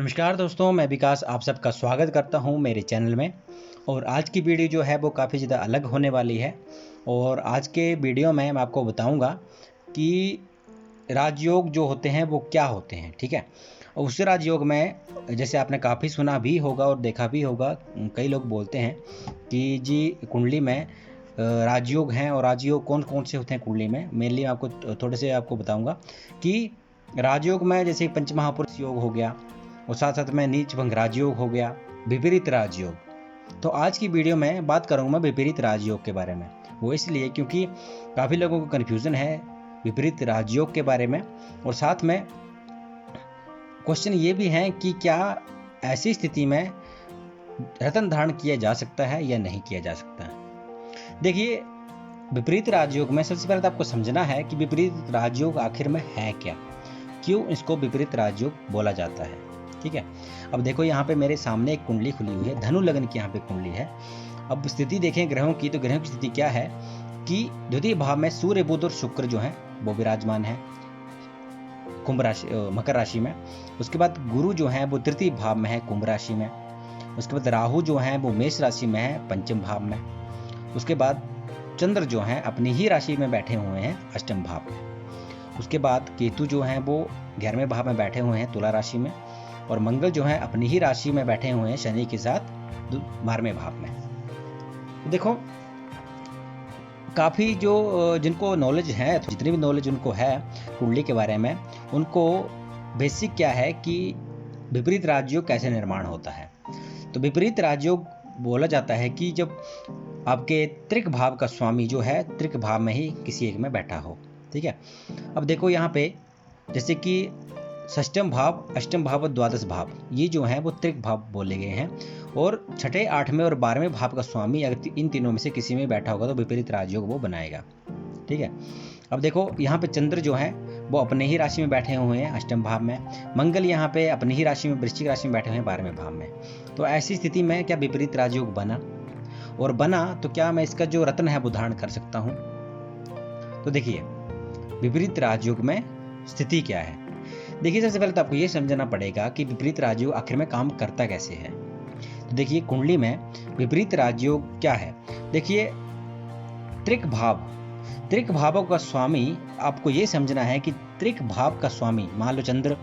नमस्कार दोस्तों, मैं विकास आप सबका स्वागत करता हूं मेरे चैनल में। और आज की वीडियो जो है वो काफ़ी ज़्यादा अलग होने वाली है। और आज के वीडियो में मैं आपको बताऊंगा कि राजयोग जो होते हैं वो क्या होते हैं, ठीक है। और उस राजयोग में जैसे आपने काफ़ी सुना भी होगा और देखा भी होगा, कई लोग बोलते हैं कि जी कुंडली में राजयोग हैं। और राजयोग कौन कौन से होते हैं कुंडली में, मेनली आपको थोड़े से आपको बताऊंगा कि राजयोग में जैसे पंचमहापुरुष योग हो गया और साथ साथ में नीच भंग राजयोग हो गया, विपरीत राजयोग। तो आज की वीडियो में बात करूंगा मैं विपरीत राजयोग के बारे में। वो इसलिए क्योंकि काफ़ी लोगों को कन्फ्यूज़न है विपरीत राजयोग के बारे में। और साथ में क्वेश्चन ये भी है कि क्या ऐसी स्थिति में रत्न धारण किया जा सकता है या नहीं किया जा सकता है। देखिए, विपरीत राजयोग में सबसे पहले तो आपको समझना है कि विपरीत राजयोग आखिर में है क्या, क्यों इसको विपरीत राजयोग बोला जाता है, ठीक है। अब देखो, यहाँ पे मेरे सामने एक कुंडली खुली हुई है, धनु लग्न की यहाँ पे कुंडली है। अब स्थिति देखें ग्रहों की, तो ग्रहों की स्थिति क्या है कि द्वितीय भाव में सूर्य, बुध और शुक्र जो है वो विराजमान है कुंभ राशि, मकर राशि में। उसके बाद गुरु जो है वो तृतीय भाव में है कुंभ राशि में। उसके बाद राहु जो है वो मेष राशि में है पंचम भाव में। उसके बाद चंद्र जो है अपनी ही राशि में बैठे हुए हैं अष्टम भाव में। उसके बाद केतु जो है वो 11वें भाव में बैठे हुए हैं तुला राशि में। और मंगल जो है अपनी ही राशि में बैठे हुए हैं शनि के साथ 12वें भाव में। देखो, काफ़ी जो जिनको नॉलेज है, तो जितनी भी नॉलेज उनको है कुंडली के बारे में, उनको बेसिक क्या है कि विपरीत राजयोग कैसे निर्माण होता है। तो विपरीत राजयोग बोला जाता है कि जब आपके त्रिक भाव का स्वामी जो है त्रिक भाव में ही किसी एक में बैठा हो, ठीक है। अब देखो यहाँ पे जैसे कि षष्ठम भाव, अष्टम भाव और द्वादश भाव, ये जो हैं वो त्रिक भाव बोले गए हैं। और छठे, 8वें और 12वें भाव का स्वामी अगर इन तीनों में से किसी में बैठा होगा तो विपरीत राजयोग वो बनाएगा, ठीक है। अब देखो, यहाँ पे चंद्र जो है वो अपने ही राशि में बैठे हुए हैं अष्टम भाव में। मंगल यहाँ पे अपनी ही राशि में वृश्चिक राशि में बैठे हुए हैं 12वें भाव में। तो ऐसी स्थिति में क्या विपरीत राजयोग बना, और बना तो क्या मैं इसका जो रत्न है वो धारण कर सकता हूँ। तो देखिए, विपरीत राजयोग में स्थिति क्या है। देखिए, सबसे पहले तो आपको ये समझना पड़ेगा कि विपरीत राजयोग आखिर में काम करता कैसे है। तो देखिए, कुंडली में विपरीत राजयोग क्या है। देखिए, त्रिक भाव, त्रिक भावों का स्वामी आपको ये समझना है कि त्रिक भाव का स्वामी, मान लो चंद्र,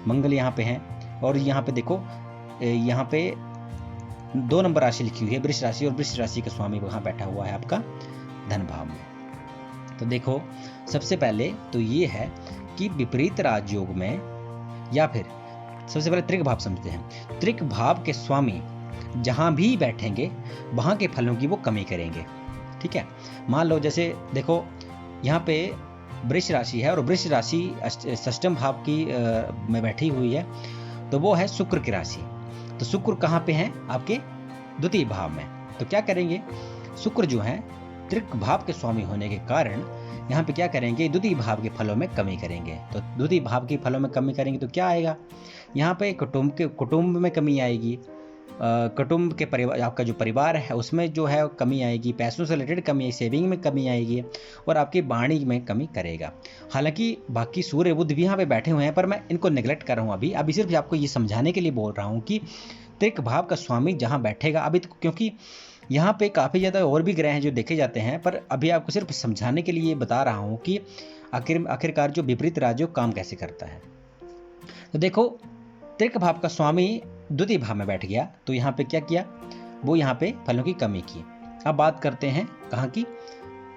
मंगल यहाँ पे हैं। और यहाँ पे देखो, यहाँ पे 2 नंबर राशि लिखी हुई है वृष राशि, और वृष राशि का स्वामी वहाँ बैठा हुआ है आपका धन भाव में। तो देखो, सबसे पहले तो ये है कि विपरीत राजयोग में, या फिर सबसे पहले त्रिक भाव समझते हैं। त्रिक भाव के स्वामी जहां भी बैठेंगे वहां के फलों की वो कमी करेंगे, ठीक है। मान लो जैसे देखो, यहाँ पे वृष राशि है और वृष राशि षष्ठम भाव की में बैठी हुई है, तो वो है शुक्र की राशि। तो शुक्र कहाँ पे है आपके द्वितीय भाव में। तो क्या करेंगे, शुक्र जो है त्रिक भाव के स्वामी होने के कारण यहाँ पे क्या करेंगे, द्वितीय भाव के फलों में कमी करेंगे। तो द्वितीय भाव के फलों में कमी करेंगे तो क्या आएगा, यहाँ पे कुटुंब में कमी आएगी। कुटुंब के परिवार, आपका जो परिवार है उसमें जो है कमी आएगी, पैसों से रिलेटेड कमी आएगी, सेविंग में कमी आएगी, और आपकी वाणी में कमी करेगा। हालांकि बाकी सूर्य बुध भी यहाँ पे बैठे हुए हैं, पर मैं इनको नेग्लेक्ट कर रहा हूँ अभी सिर्फ आपको ये समझाने के लिए बोल रहा हूँ कि त्रिक भाव का स्वामी जहाँ बैठेगा अभी, क्योंकि यहाँ पे काफ़ी ज़्यादा और भी ग्रह हैं जो देखे जाते हैं, पर अभी आपको सिर्फ समझाने के लिए बता रहा हूँ कि आखिरकार जो विपरीत राजयोग काम कैसे करता है। तो देखो, त्रिक भाव का स्वामी द्वितीय भाव में बैठ गया, तो यहाँ पे क्या किया, वो यहाँ पे फलों की कमी की। अब बात करते हैं कहाँ की,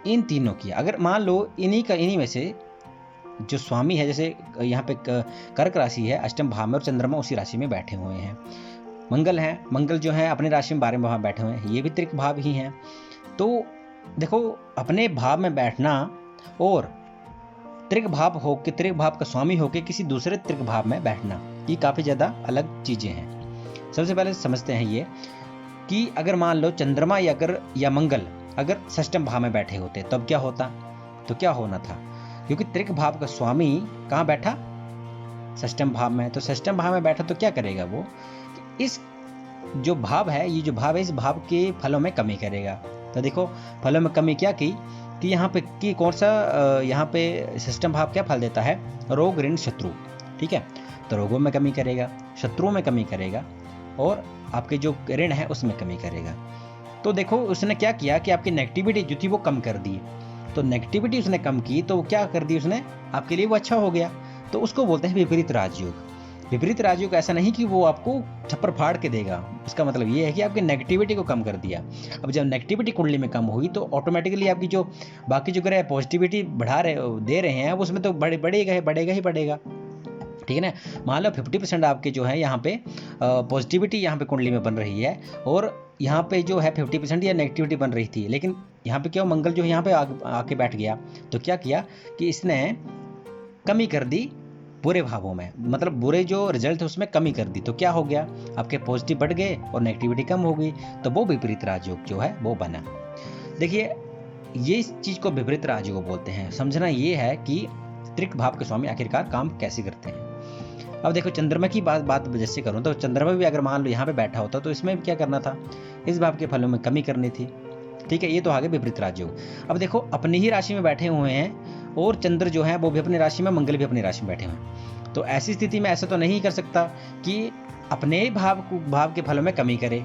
इन तीनों की। अगर मान लो इन्हीं में से जो स्वामी है, जैसे यहाँ पे कर्क राशि है अष्टम भाव में और चंद्रमा उसी राशि में बैठे हुए हैं। मंगल है, मंगल जो है अपनी राशि में 12वें भाव में बैठे हुए हैं, ये भी त्रिक भाव ही हैं। तो देखो, अपने भाव में बैठना और त्रिक भाव हो के, त्रिक भाव का स्वामी होके किसी दूसरे त्रिक भाव में बैठना, ये काफ़ी ज़्यादा अलग चीज़ें हैं। सबसे पहले समझते हैं ये कि अगर मान लो चंद्रमा या मंगल अगर षष्ठम भाव में बैठे होते तब क्या होता, तो क्या होना था, क्योंकि त्रिक भाव का स्वामी कहाँ बैठा, षष्ठम भाव में। तो षष्ठम भाव में बैठा तो क्या करेगा वो, इस जो भाव है, ये जो भाव है, इस भाव के फलों में कमी करेगा। तो देखो, फलों में कमी क्या की कि यहाँ पे कि कौन सा, यहाँ पे षष्ठम भाव क्या फल देता है, रोग ऋण शत्रु, ठीक है। रोगों में कमी करेगा, शत्रुओं में कमी करेगा और आपके जो ऋण है उसमें कमी करेगा। तो देखो उसने क्या किया कि आपकी नेगेटिविटी जो थी वो कम कर दी। तो नेगेटिविटी उसने कम की तो क्या कर दी उसने, आपके लिए वो अच्छा हो गया। तो उसको बोलते हैं विपरीत राजयोग। विपरीत राजयोग ऐसा नहीं कि वो आपको छप्पर फाड़ के देगा, इसका मतलब ये है कि आपकी नेगेटिविटी को कम कर दिया। अब जब नेगेटिविटी कुंडली में कम हुई तो ऑटोमेटिकली आपकी जो बाकी जो ग्रह पॉजिटिविटी दे रहे हैं उसमें तो बढ़ेगा ही बढ़ेगा। ठीक है ना। मान लो 50% आपके जो है यहाँ पे पॉजिटिविटी यहाँ पे कुंडली में बन रही है और यहाँ पे जो है 50% या नेगेटिविटी बन रही थी, लेकिन यहाँ पे क्या मंगल जो यहाँ पे आके बैठ गया तो क्या किया कि इसने कमी कर दी बुरे भावों में, मतलब बुरे जो रिजल्ट है उसमें कमी कर दी। तो क्या हो गया, आपके पॉजिटिव बढ़ गए और नेगेटिविटी कम हो गई, तो वो विपरीत राजयोग जो है वो बना। देखिए ये चीज को विपरीत राजयोग बोलते हैं। समझना ये है कि त्रिक भाव के स्वामी आखिरकार काम कैसे करते हैं। अब देखो चंद्रमा की बात जैसे करूं तो चंद्रमा भी अगर मान लो यहाँ पे बैठा होता तो इसमें क्या करना था, इस भाव के फलों में कमी करनी थी। ठीक है, ये तो आगे विपरीत राजयोग। अब देखो अपनी ही राशि में बैठे हुए हैं और चंद्र जो है वो भी अपनी राशि में, मंगल भी अपनी राशि में बैठे हुए हैं। तो ऐसी स्थिति में ऐसा तो नहीं कर सकता कि अपने भाव के फलों में कमी करे।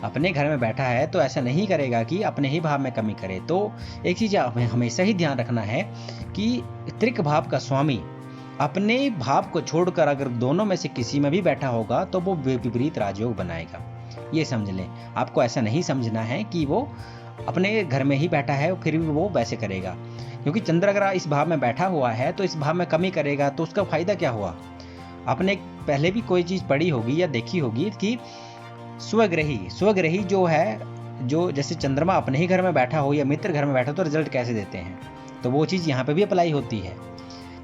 अपने घर में बैठा है तो ऐसा नहीं करेगा कि अपने ही भाव में कमी करे। तो एक चीज हमेशा ही ध्यान रखना है कि त्रिक भाव का स्वामी अपने भाव को छोड़कर अगर दोनों में से किसी में भी बैठा होगा तो वो विपरीत राजयोग बनाएगा। ये समझ लें। आपको ऐसा नहीं समझना है कि वो अपने घर में ही बैठा है फिर भी वो वैसे करेगा, क्योंकि चंद्र अगर इस भाव में बैठा हुआ है तो इस भाव में कमी करेगा तो उसका फायदा क्या हुआ। आपने पहले भी कोई चीज पढ़ी होगी या देखी होगी कि स्वग्रही जो है, जो जैसे चंद्रमा अपने ही घर में बैठा हो या मित्र घर में बैठा हो तो रिजल्ट कैसे देते हैं, तो वो चीज यहाँ पे भी अप्लाई होती है।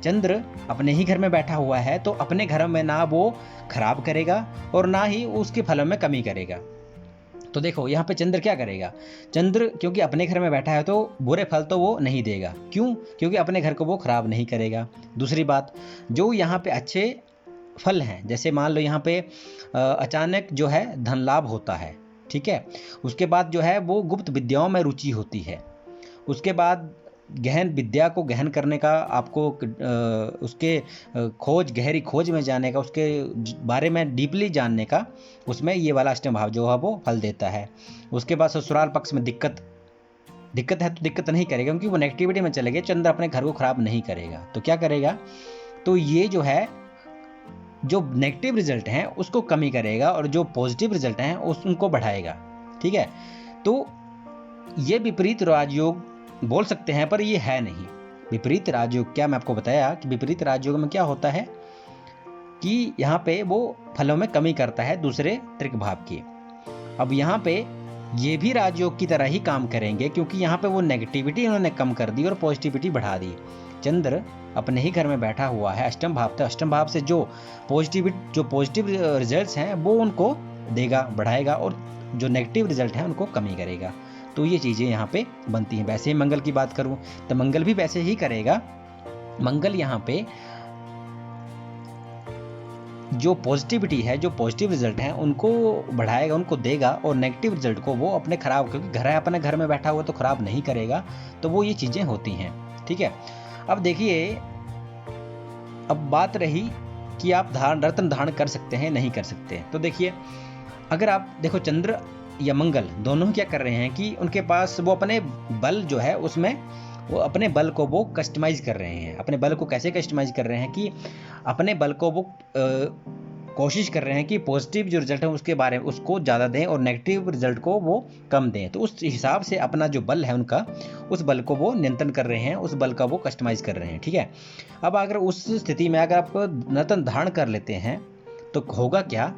चंद्र अपने ही घर में बैठा हुआ है तो अपने घर में ना वो खराब करेगा और ना ही उसके फलों में कमी करेगा। तो देखो यहाँ पे चंद्र क्या करेगा, चंद्र क्योंकि अपने घर में बैठा है तो बुरे फल तो वो नहीं देगा। क्यों, क्योंकि अपने घर को वो खराब नहीं करेगा। दूसरी बात, जो यहाँ पे अच्छे फल हैं, जैसे मान लो यहाँ पे अचानक जो है धन लाभ होता है, ठीक है, उसके बाद जो है वो गुप्त विद्याओं में रुचि होती है, उसके बाद गहन विद्या को गहन करने का आपको उसके गहरी खोज में जाने का, उसके बारे में डीपली जानने का, उसमें ये वाला अष्टम भाव जो है वो फल देता है। उसके बाद ससुराल पक्ष में दिक्कत है तो दिक्कत नहीं करेगा क्योंकि वो नेगेटिविटी में चले गए। चंद्र अपने घर को खराब नहीं करेगा तो क्या करेगा, तो ये जो है जो नेगेटिव रिजल्ट हैं उसको कमी करेगा और जो पॉजिटिव रिजल्ट हैं उनको बढ़ाएगा। ठीक है, तो ये विपरीत राजयोग बोल सकते हैं पर ये है नहीं। विपरीत राजयोग क्या, मैं आपको बताया कि विपरीत राजयोग में क्या होता है कि यहाँ पे वो फलों में कमी करता है दूसरे त्रिक भाव की। अब यहाँ पे ये भी राजयोग की तरह ही काम करेंगे क्योंकि यहाँ पे वो नेगेटिविटी उन्होंने कम कर दी और पॉजिटिविटी बढ़ा दी। चंद्र अपने ही घर में बैठा हुआ है अष्टम भाव, तो अष्टम भाव से जो पॉजिटिव रिजल्ट्स हैं वो उनको देगा, बढ़ाएगा, और जो नेगेटिव रिजल्ट हैं उनको कमी करेगा। तो ये चीज़ें यहाँ पे बनती हैं। वैसे ही मंगल की बात करूँ तो मंगल भी वैसे ही करेगा। मंगल यहाँ पे जो पॉजिटिविटी है, जो पॉजिटिव रिजल्ट हैं उनको बढ़ाएगा, उनको देगा, और नेगेटिव रिजल्ट को वो अपने खराब, क्योंकि घर है अपने घर में बैठा हुआ तो खराब नहीं करेगा। तो वो ये चीज़ें होती हैं। ठीक है, अब देखिए, अब बात रही कि आप रत्न धारण कर सकते हैं नहीं कर सकते। तो देखिए, अगर आप देखो चंद्र या मंगल दोनों क्या कर रहे हैं कि उनके पास वो अपने बल जो है उसमें वो अपने बल को वो कस्टमाइज कर रहे हैं। अपने बल को कैसे कस्टमाइज कर रहे हैं कि अपने बल को वो कोशिश कर रहे हैं कि पॉजिटिव जो रिजल्ट है उसके बारे में उसको ज़्यादा दें और नेगेटिव रिजल्ट को वो कम दें। तो उस हिसाब से अपना जो बल है उनका, उस बल को वो नियंत्रण कर रहे हैं, उस बल का वो कस्टमाइज कर रहे हैं। ठीक है, अब अगर उस स्थिति में अगर आप रत्न धारण कर लेते हैं तो होगा क्या,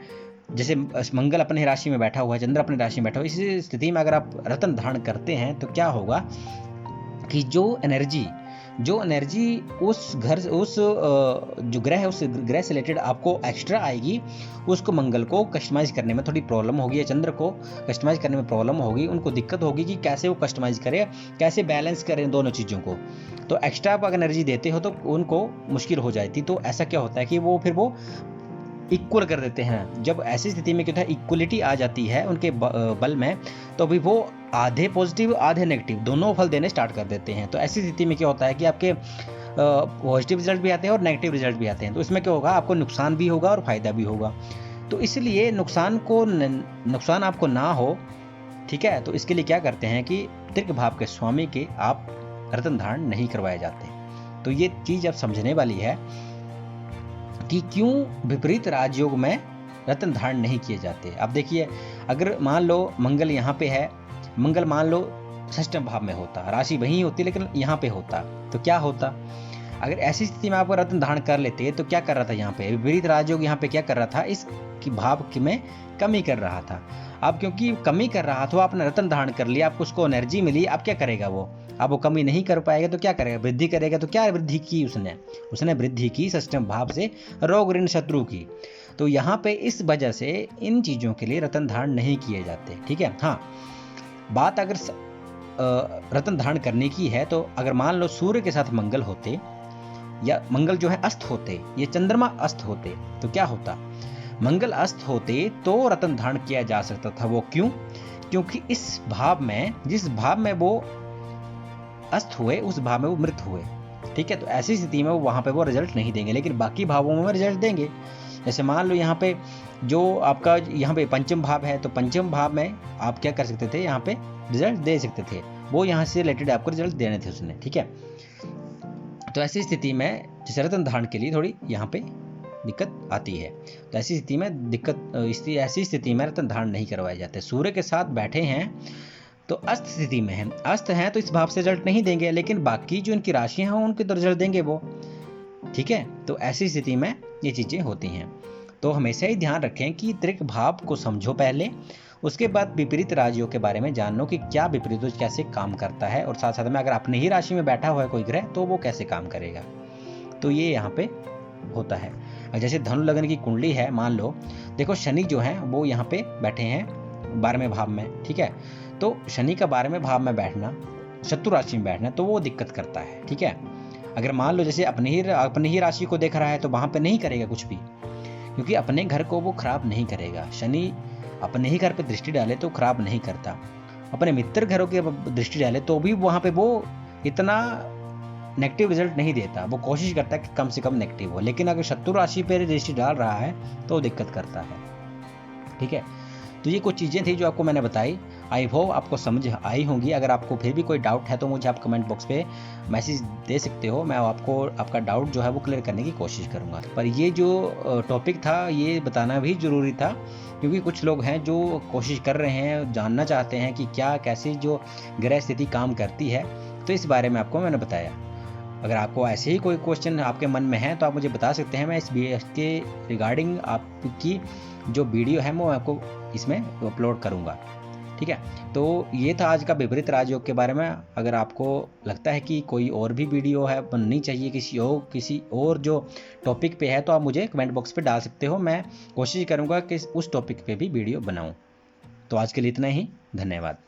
जैसे मंगल अपने राशि में बैठा हुआ है, चंद्र अपनी राशि में बैठा हुआ है, इसी स्थिति में अगर आप रत्न धारण करते हैं तो क्या होगा कि जो एनर्जी उस जो ग्रह है उस ग्रह से रिलेटेड आपको एक्स्ट्रा आएगी, उसको मंगल को कस्टमाइज करने में थोड़ी प्रॉब्लम होगी या चंद्र को कस्टमाइज करने में प्रॉब्लम होगी। उनको दिक्कत होगी कि कैसे वो कस्टमाइज करें, कैसे बैलेंस करें दोनों चीज़ों को। तो एक्स्ट्रा आप अगर एनर्जी देते हो तो उनको मुश्किल हो जाती। तो ऐसा क्या होता है कि वो फिर वो इक्वल कर देते हैं। जब ऐसी स्थिति में क्या होता है, इक्वलिटी आ जाती है उनके बल में, तो अभी वो आधे पॉजिटिव आधे नेगेटिव दोनों फल देने स्टार्ट कर देते हैं। तो ऐसी स्थिति में क्या होता है कि आपके पॉजिटिव रिजल्ट भी आते हैं और नेगेटिव रिजल्ट भी आते हैं। तो इसमें क्या होगा, आपको नुकसान भी होगा और फ़ायदा भी होगा। तो इसलिए नुकसान आपको ना हो, ठीक है, तो इसके लिए क्या करते हैं कि दीर्घ भाव के स्वामी के आप रत्न धारण नहीं करवाए जाते। तो ये चीज़ अब समझने वाली है कि क्यों विपरीत राजयोग में रत्न धारण नहीं किए जाते। अब देखिए, अगर मान लो मंगल यहाँ पे है, मंगल मान लो षष्ठम भाव में होता, राशि वही होती लेकिन यहाँ पे होता, तो क्या होता, अगर ऐसी स्थिति में आप रत्न धारण कर लेते तो क्या कर रहा था यहाँ पे, विपरीत राजयोग यहाँ पे क्या कर रहा था, इस की भाव में कमी कर रहा था। अब क्योंकि कमी कर रहा था, आपने रत्न धारण कर लिया, आपको उसको एनर्जी मिली, अब क्या करेगा वो, अब वो कमी नहीं कर पाएगा तो क्या करेगा, वृद्धि करेगा। तो क्या वृद्धि की उसने वृद्धि की षष्ठम भाव से रोग ऋण शत्रु की। तो यहाँ पे इस वजह से इन चीज़ों के लिए रत्न धारण नहीं किए जाते, ठीक है। हाँ, बात अगर रत्न धारण करने की है तो अगर मान लो सूर्य के साथ मंगल होते या मंगल जो है अस्त होते, ये चंद्रमा अस्त होते, तो क्या होता, मंगल अस्त होते तो रत्न धारण किया जा सकता था। वो क्यों, क्योंकि इस भाव में, जिस भाव में वो अस्त हुए उस भाव में वो मृत हुए, ठीक है। तो ऐसी स्थिति में वो वहाँ पे वो रिजल्ट नहीं देंगे, लेकिन बाकी भावों में रिजल्ट देंगे। जैसे मान लो यहाँ पे जो आपका यहाँ पे पंचम भाव है, तो पंचम भाव में आप क्या कर सकते थे, यहाँ पे रिजल्ट दे सकते थे, वो यहाँ से रिलेटेड आपको रिजल्ट देने थे उसने, ठीक है। तो ऐसी स्थिति में जैसे रत्न धारण के लिए थोड़ी यहाँ पे दिक्कत आती है। तो ऐसी स्थिति में ऐसी स्थिति में रत्न धारण नहीं करवाए जाते। सूर्य के साथ बैठे हैं तो अस्त स्थिति में है, अस्त हैं तो इस भाव से रिजल्ट नहीं देंगे, लेकिन बाकी जो इनकी राशियां हैं उनके तो रिजल्ट देंगे वो, ठीक है। तो ऐसी स्थिति में ये चीज़ें होती हैं। तो हमेशा ही ध्यान रखें कि दीर्घ भाव को समझो पहले, उसके बाद विपरीत राशियों के बारे में जानो कि क्या विपरीत कैसे काम करता है, और साथ साथ में अगर अपनी ही राशि में बैठा हुआ है कोई ग्रह तो वो कैसे काम करेगा। तो ये यहाँ पे होता है। जैसे धनु लग्न की कुंडली है, मान लो देखो शनि जो है वो यहाँ पे बैठे हैं 12वें भाव में, ठीक है। तो शनि का 12वें भाव में बैठना, शत्रु राशि में बैठना, तो वो दिक्कत करता है, ठीक है। अगर मान लो जैसे अपनी ही राशि को देख रहा है तो वहाँ पे नहीं करेगा कुछ भी, क्योंकि अपने घर को वो खराब नहीं करेगा। शनि अपने ही घर पे दृष्टि डाले तो खराब नहीं करता, अपने मित्र घरों की दृष्टि डाले तो भी वहाँ पे वो इतना नेगेटिव रिजल्ट नहीं देता, वो कोशिश करता है कि कम से कम नेगेटिव हो। लेकिन अगर शत्रु राशि पर दृष्टि डाल रहा है तो दिक्कत करता है, ठीक है। तो ये कुछ चीज़ें थी जो आपको मैंने बताई, आई होप आपको समझ आई होंगी। अगर आपको फिर भी कोई डाउट है तो मुझे आप कमेंट बॉक्स पे मैसेज दे सकते हो, मैं आपको आपका डाउट जो है वो क्लियर करने की कोशिश करूँगा। पर ये जो टॉपिक था ये बताना भी ज़रूरी था, क्योंकि कुछ लोग हैं जो कोशिश कर रहे हैं, जानना चाहते हैं कि क्या कैसी जो ग्रह स्थिति काम करती है, तो इस बारे में आपको मैंने बताया। अगर आपको ऐसे ही कोई क्वेश्चन आपके मन में है तो आप मुझे बता सकते हैं, मैं इसके रिगार्डिंग आपकी जो वीडियो है वो आपको इसमें अपलोड करूँगा, ठीक है। तो ये था आज का विपरीत राजयोग के बारे में। अगर आपको लगता है कि कोई और भी वीडियो है बननी चाहिए किसी और जो टॉपिक पे है, तो आप मुझे कमेंट बॉक्स पे डाल सकते हो, मैं कोशिश करूँगा कि उस टॉपिक पे भी वीडियो बनाऊँ। तो आज के लिए इतना ही, धन्यवाद।